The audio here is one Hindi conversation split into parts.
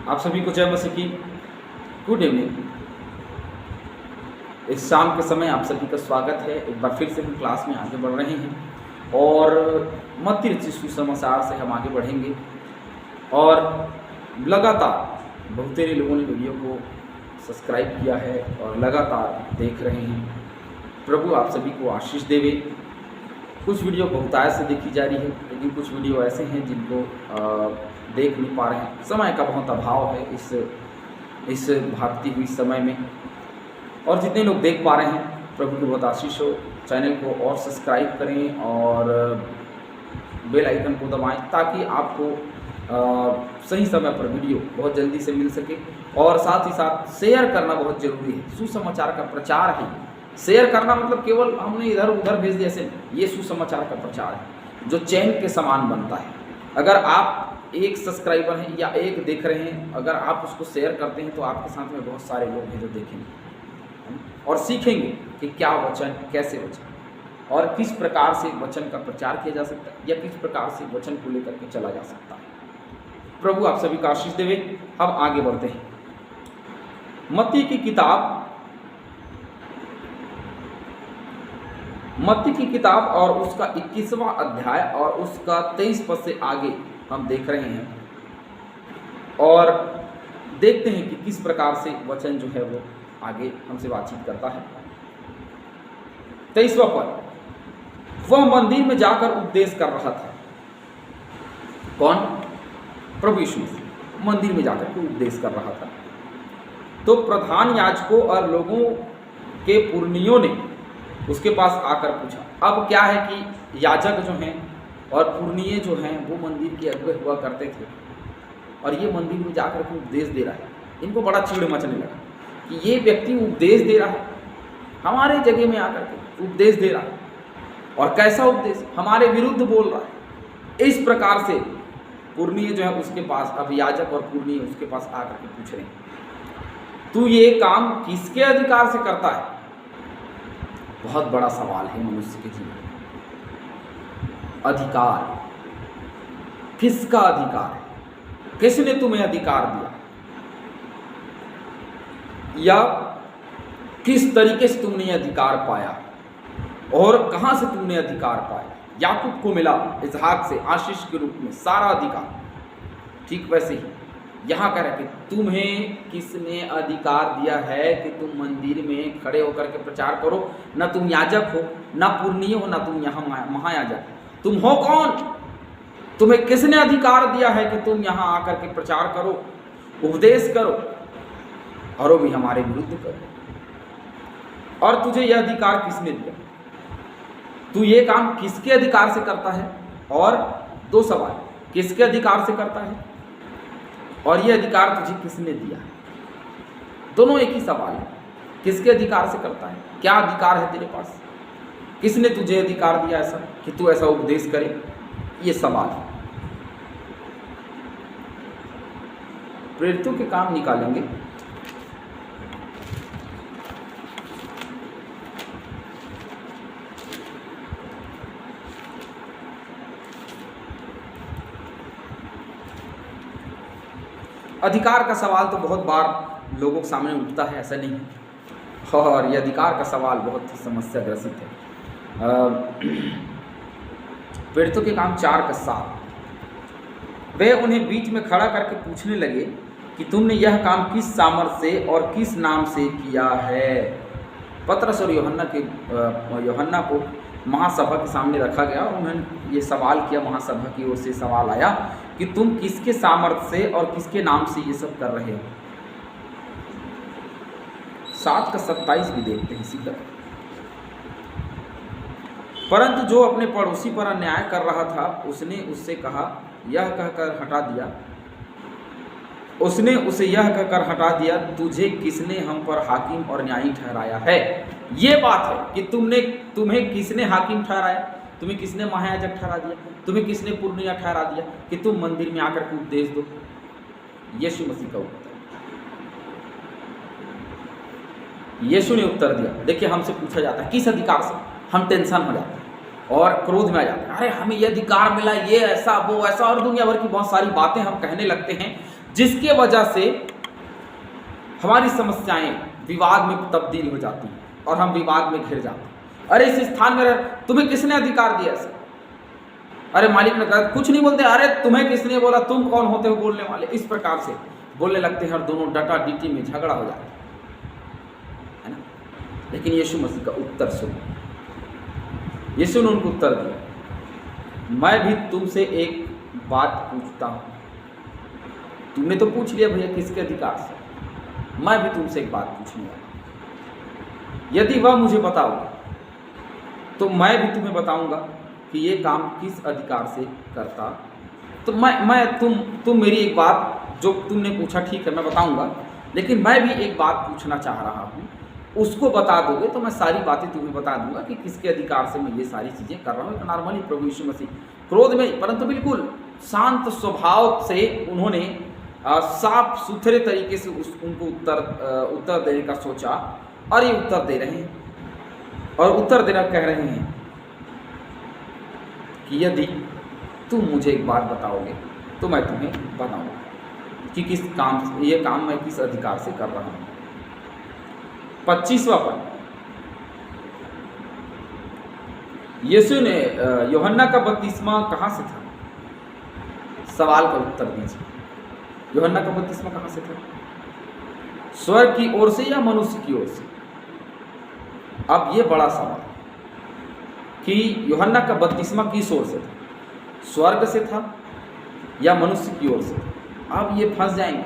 आप सभी को जय मसीह की गुड इवनिंग। इस शाम के समय आप सभी का स्वागत है। एक बार फिर से हम क्लास में आगे बढ़ रहे हैं और मत्ती रचित सुसमाचार से हम आगे बढ़ेंगे। और लगातार बहुतेरे लोगों ने वीडियो को सब्सक्राइब किया है और लगातार देख रहे हैं। प्रभु आप सभी को आशीष देवे। कुछ वीडियो बहुतायत से देखी जा रही है, लेकिन कुछ वीडियो ऐसे हैं जिनको देख नहीं पा रहे हैं। समय का बहुत अभाव है इस भागती हुई समय में। और जितने लोग देख पा रहे हैं, प्रभु की बहुत आशीष हो। चैनल को और सब्सक्राइब करें और बेल आइकन को दबाएं ताकि आपको सही समय पर वीडियो बहुत जल्दी से मिल सके। और साथ ही साथ शेयर करना बहुत ज़रूरी है। सुसमाचार का प्रचार है। शेयर करना मतलब केवल हमने इधर उधर भेज दिया ऐसे, ये सुसमाचार का प्रचार है जो चैन के समान बनता है। अगर आप एक सब्सक्राइबर हैं या एक देख रहे हैं, अगर आप उसको शेयर करते हैं तो आपके साथ में बहुत सारे लोग हैं जो देखेंगे और सीखेंगे कि क्या वचन, कैसे वचन और किस प्रकार से वचन का प्रचार किया जा सकता है या किस प्रकार से वचन को लेकर के चला जा सकता है। प्रभु आप सभी का आशीष देवे। अब आगे बढ़ते हैं। मत्ती की किताब और उसका 21वां अध्याय और उसका 23 पद से आगे हम देख रहे हैं और देखते हैं कि किस प्रकार से वचन जो है वो आगे हमसे बातचीत करता है। 23वां पद, वह मंदिर में जाकर उपदेश कर रहा था। कौन? प्रभु यीशु मसीह मंदिर में जाकर के उपदेश कर रहा था। तो प्रधान याजकों और लोगों के पुरनियों ने उसके पास आकर पूछा। अब क्या है कि याजक जो हैं और पुरनिये जो हैं वो मंदिर के अगुवे हुआ करते थे और ये मंदिर में जाकर के उपदेश दे रहा है। इनको बड़ा चिढ़ मचने लगा कि ये व्यक्ति उपदेश दे रहा है, हमारे जगह में आकर के उपदेश दे रहा है और कैसा उपदेश, हमारे विरुद्ध बोल रहा है। इस प्रकार से पुरनिये जो है उसके पास, अब याजक और पुरनिये उसके पास आकर के पूछ रहे हैं, तू ये काम किसके अधिकार से करता है? बहुत बड़ा सवाल है मनुष्य के जीवन। अधिकार, किसका अधिकार है? किसने तुम्हें अधिकार दिया या किस तरीके से तुमने अधिकार पाया और कहां से तुमने अधिकार पाया? याकूब को मिला इसहाक से आशीष के रूप में सारा अधिकार। ठीक वैसे ही यहाँ कह रहा कि तुम्हें किसने अधिकार दिया है कि तुम मंदिर में खड़े होकर के प्रचार करो? ना तुम याजक हो, ना पुरनिय हो, ना तुम यहाँ महायाजक। तुम हो कौन? तुम्हें किसने अधिकार दिया है कि तुम यहाँ आकर के प्रचार करो, उपदेश करो और वो भी हमारे विरुद्ध करो? और तुझे यह अधिकार किसने दिया? तू ये काम किसके अधिकार से करता है? और दो सवाल, किसके अधिकार से करता है और ये अधिकार तुझे किसने दिया? दोनों एक ही सवाल है। किसके अधिकार से करता है? क्या अधिकार है तेरे पास? किसने तुझे अधिकार दिया ऐसा कि तू ऐसा उपदेश करे? ये सवाल है। प्रेरितों के काम निकालेंगे। अधिकार का सवाल तो बहुत बार लोगों के सामने उठता है, ऐसा नहीं है। और ये अधिकार का सवाल बहुत ही समस्या ग्रसित है। प्रेरितों के काम 4:7, वे उन्हें बीच में खड़ा करके पूछने लगे कि तुमने यह काम किस सामर्थ से और किस नाम से किया है? पतरस और यूहन्ना को महासभा के सामने रखा गया और उन्होंने ये सवाल किया। महासभा की ओर से सवाल आया कि तुम किसके सामर्थ्य से और किसके नाम से ये सब कर रहे हो? 7:27 भी देखते हैं सीधा। परंतु जो अपने पड़ोसी पर अन्याय कर रहा था उसने उससे कहा, यह कहकर हटा दिया, उसने उसे यह कहकर हटा दिया, तुझे किसने हम पर हाकिम और न्यायी ठहराया है? ये बात है कि तुम्हें किसने हाकिम ठहराया, तुम्हें किसने महायाजक ठहरा दिया, तुम्हें किसने पुरनिया ठहरा दिया कि तुम मंदिर में आकर के उपदेश दो? यीशु मसीह का उत्तर। यीशु ने उत्तर दिया। देखिए, हमसे पूछा जाता है किस अधिकार से, हम टेंशन हो जाते हैं। और क्रोध में आ जाते हैं, अरे हमें ये अधिकार मिला, ये ऐसा वो ऐसा, और दुनिया भर की बहुत सारी बातें हम कहने लगते हैं, जिसके वजह से हमारी समस्याएं विवाद में तब्दील हो जाती हैं और हम विवाद में घिर जाते हैं। अरे इस स्थान में तुम्हें किसने अधिकार दिया ऐसा? अरे मालिक ने कहा, कुछ नहीं बोलते, अरे तुम्हें किसने बोला, तुम कौन होते हो बोलने वाले? इस प्रकार से बोलने लगते हैं और दोनों डटा डीटी में झगड़ा हो जाता है ना। लेकिन यीशु मसीह का उत्तर सुनो। यीशु ने उनको उत्तर दिया, मैं भी तुमसे एक बात पूछता हूँ। तुमने तो पूछ लिया भैया किसके अधिकार से, मैं भी तुमसे एक बात पूछने वाला। यदि वह मुझे बताओगे तो मैं भी तुम्हें बताऊंगा कि ये काम किस अधिकार से करता। तो तुम मेरी एक बात जो तुमने पूछा ठीक है मैं बताऊंगा, लेकिन मैं भी एक बात पूछना चाह रहा हूँ, उसको बता दोगे तो मैं सारी बातें तुम्हें बता दूंगा कि किसके अधिकार से मैं ये सारी चीज़ें कर रहा हूँ। तो नॉर्मली प्रभु यीशु मसीह क्रोध में, परंतु बिल्कुल शांत स्वभाव से उन्होंने साफ सुथरे तरीके से उनको उत्तर देने का सोचा, और ये उत्तर दे रहे हैं और उत्तर देना कह रहे हैं कि यदि तुम मुझे एक बात बताओगे तो मैं तुम्हें बताऊंगा कि ये काम मैं किस अधिकार से कर रहा हूँ। 25वां पद, यीशु ने यूहन्ना का बपतिस्मा कहाँ से था? सवाल का उत्तर दीजिए। यूहन्ना का बपतिस्मा कहाँ से था? स्वर्ग की ओर से या मनुष्य की ओर से? अब ये बड़ा सवाल कि यूहन्ना का बपतिस्मा किस ओर से था, स्वर्ग से था या मनुष्य की ओर से? अब ये फंस जाएंगे।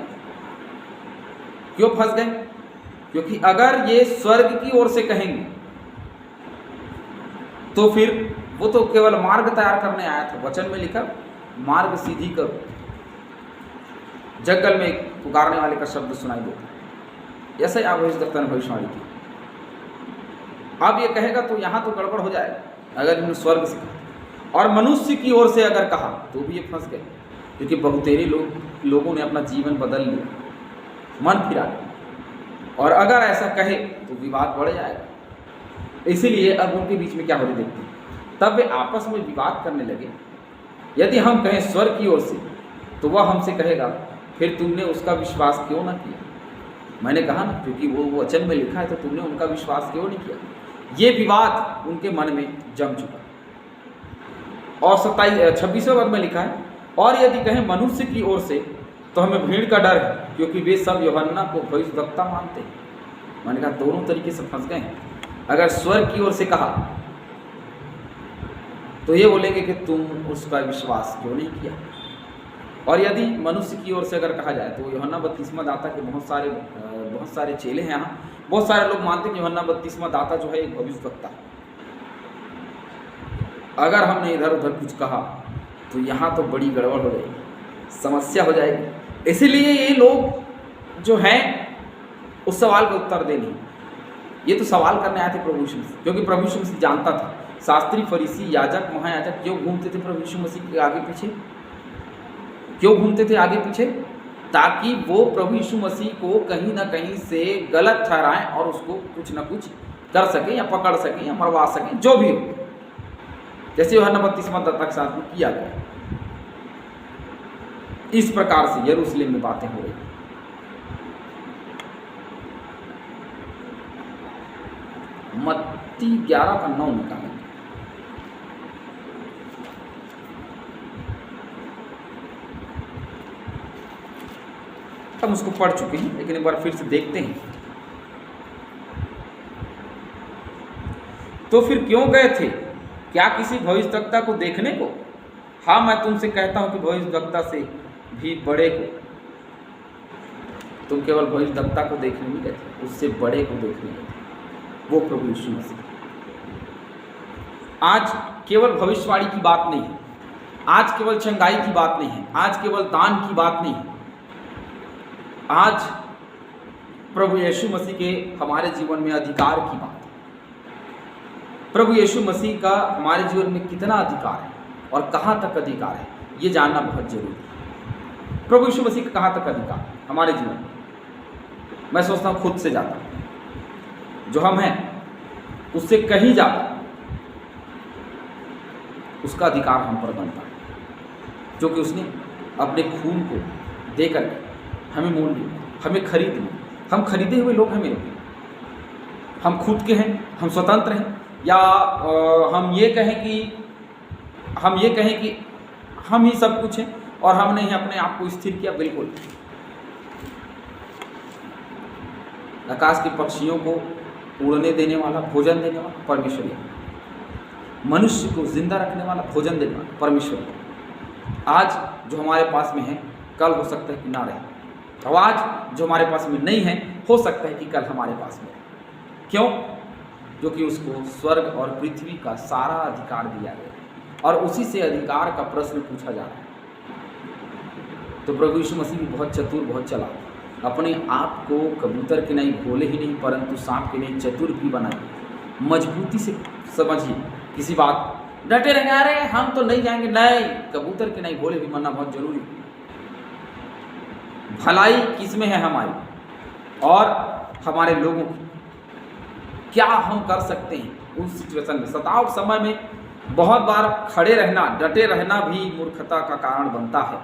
क्यों फंस गए? क्योंकि अगर ये स्वर्ग की ओर से कहेंगे तो फिर वो तो केवल मार्ग तैयार करने आया था। वचन में लिखा मार्ग सीधी करो, जंगल में पुकारने वाले का शब्द सुनाई देता है। ऐसा ही आप भविष्यद्वक्ता ने भविष्यवाणी की। अब ये कहेगा तो यहाँ तो गड़बड़ हो जाएगा अगर इन्होंने स्वर्ग से कहा, और मनुष्य की ओर से अगर कहा तो भी ये फंस गए, क्योंकि बहुतेरे लोगों ने अपना जीवन बदल लिया, मन फिरा लिया, और अगर ऐसा कहे तो विवाद बढ़ जाएगा। इसीलिए अब उनके बीच में क्या हो रही देखते हैं, तब वे आपस में विवाद करने लगे। यदि हम कहें स्वर्ग की ओर से तो वह हमसे कहेगा फिर तुमने उसका विश्वास क्यों ना किया? मैंने कहा ना, क्योंकि वो वचन में लिखा है तो तुमने उनका विश्वास क्यों नहीं किया? ये विवाद उनके मन में जम चुका। और 26वें पद में लिखा है, और यदि कहें मनुष्य की ओर से तो हमें भीड़ का डर है, क्योंकि वे सब यूहन्ना को भविष्यद्वक्ता मानते हैं। मैंने कहा दोनों तरीके से फंस गए हैं। अगर स्वर्ग की ओर से कहा तो ये बोलेंगे कि तुम उसका विश्वास क्यों नहीं किया, और यदि मनुष्य की ओर से अगर कहा जाए तो यूहन्ना बपतिस्मा दाता के बहुत सारे चेले हैं। यहाँ बहुत सारे लोग मानते हैं कि यूहन्ना बपतिस्मा दाता जो है एक भविष्यद्वक्ता है। अगर हमने इधर उधर कुछ कहा तो यहाँ तो बड़ी गड़बड़ हो जाएगी, समस्या हो जाएगी। इसीलिए ये लोग जो हैं उस सवाल का उत्तर दे नहीं, ये तो सवाल करने आए थे प्रभु यीशु मसीह, क्योंकि प्रभु यीशु मसीह जानता था शास्त्री फरीसी याजक महायाजक क्यों घूमते थे प्रभु यीशु मसीह के आगे पीछे, क्यों घूमते थे आगे पीछे, ताकि वो प्रभु यीशु मसीह को कहीं ना कहीं से गलत ठहराएं और उसको कुछ ना कुछ कर सकें या पकड़ सकें या मरवा सकें, जो भी हो, जैसे यूहन्ना बपतिस्मा दाता के साथ में किया गया। इस प्रकार से यरूशलेम में बातें हो रही। मत्ती 11 का 9 निकालेंगे। हम उसको पढ़ चुके हैं, लेकिन एक बार फिर से देखते हैं। तो फिर क्यों गए थे? क्या किसी भविष्यद्वक्ता को देखने को? हाँ, मैं तुमसे कहता हूं कि भविष्यद्वक्ता से भी बड़े को। तुम केवल भविष्यद्वक्ता को देखने नहीं गए थे, उससे बड़े को देखने गए थे, वो प्रभु यीशु मसीह। आज केवल भविष्यवाणी की बात नहीं है, आज केवल चंगाई की बात नहीं है, आज केवल दान की बात नहीं है। आज प्रभु यीशु मसीह के हमारे जीवन में अधिकार की बात है। प्रभु यीशु मसीह का हमारे जीवन में कितना अधिकार है और कहाँ तक अधिकार है, ये जानना बहुत जरूरी है। प्रभु यीशु मसीह का कहाँ तक अधिकार है हमारे जीवन में? मैं सोचता हूँ खुद से ज़्यादा, जो हम हैं उससे कहीं ज़्यादा। उसका अधिकार हम पर बनता है, जो कि उसने अपने खून को देकर हमें मोल लिया, हमें खरीद लिया। हम खरीदे हुए लोग हैं मेरे प्रिय। हम खुद के हैं, हम स्वतंत्र हैं, या हम ये कहें कि हम ही सब कुछ हैं और हमने ही अपने आप को स्थिर किया? बिल्कुल। आकाश के पक्षियों को उड़ने देने वाला, भोजन देने वाला परमेश्वर है। मनुष्य को जिंदा रखने वाला, भोजन देने वाला परमेश्वर है। आज जो हमारे पास में है, कल हो सकता है कि ना रहे, और आज जो हमारे पास में नहीं है, हो सकता है कि कल हमारे पास में रहे। क्यों? क्योंकि उसको स्वर्ग और पृथ्वी का सारा अधिकार दिया गया और उसी से अधिकार का प्रश्न पूछा जा रहा है। तो प्रभु यीशु मसीह भी बहुत चतुर, बहुत चालाक, अपने आप को कबूतर के नहीं, भोले ही नहीं, परंतु सांप के नहीं, चतुर भी बनाए। मजबूती से समझिए किसी बात, डटे रहेंगे, अरे हम तो नहीं जाएंगे, नहीं, कबूतर के नहीं, भोले भी बनना बहुत जरूरी है। भलाई किसमें है? हमारी और हमारे लोगों की। क्या हम कर सकते हैं उस सिचुएशन में? सताव समय में बहुत बार खड़े रहना, डटे रहना भी मूर्खता का कारण बनता है।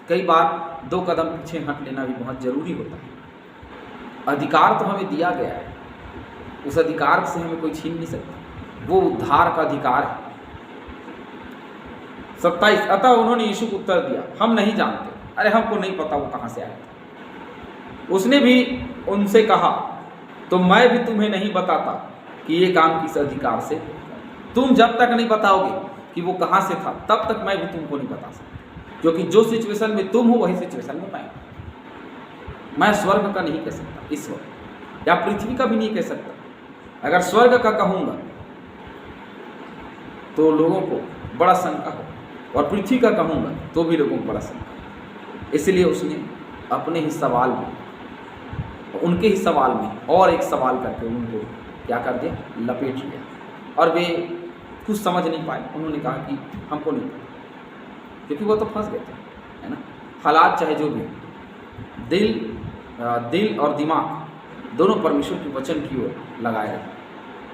कई बार 2 कदम पीछे हट लेना भी बहुत जरूरी होता है। अधिकार तो हमें दिया गया है, उस अधिकार से हमें कोई छीन नहीं सकता। वो उद्धार का अधिकार है। 27 अतः उन्होंने यीशु को उत्तर दिया, हम नहीं जानते। अरे हमको नहीं पता वो कहाँ से आया था। उसने भी उनसे कहा, तो मैं भी तुम्हें नहीं बताता कि ये काम किस अधिकार से। तुम जब तक नहीं बताओगे कि वो कहाँ से था, तब तक मैं भी तुमको नहीं बता सकता। क्योंकि जो सिचुएशन में तुम हो, वही सिचुएशन में मैं स्वर्ग का नहीं कह सकता इस वक्त, या पृथ्वी का भी नहीं कह सकता। अगर स्वर्ग का कहूँगा तो लोगों को बड़ा शंका हो, और पृथ्वी का कहूँगा तो भी लोगों को बड़ा शंका। इसलिए उसने अपने ही सवाल में, उनके ही सवाल में और एक सवाल करके उनको क्या कर दिया? लपेट लिया। और वे कुछ समझ नहीं पाए। उन्होंने कहा कि हमको नहीं पता, क्योंकि वो तो फंस गए थे, है ना। हालात चाहे जो भी, दिल और दिमाग दोनों परमेश्वर के वचन की ओर लगाए रहे,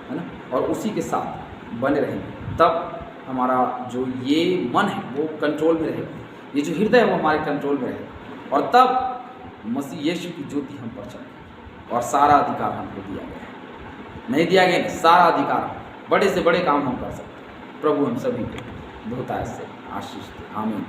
है ना, और उसी के साथ बने रहेंगे। तब हमारा जो ये मन है वो कंट्रोल में रहेगा, ये जो हृदय है वो हमारे कंट्रोल में रहेगा, और तब मसीह यीशु की ज्योति हम पर चलेगी और सारा अधिकार हमको दिया गया है। नहीं दिया गया, सारा अधिकार, बड़े से बड़े काम हम कर सकते हैं। प्रभु हम सभी को बहुतायत से आशीष दे। आमीन।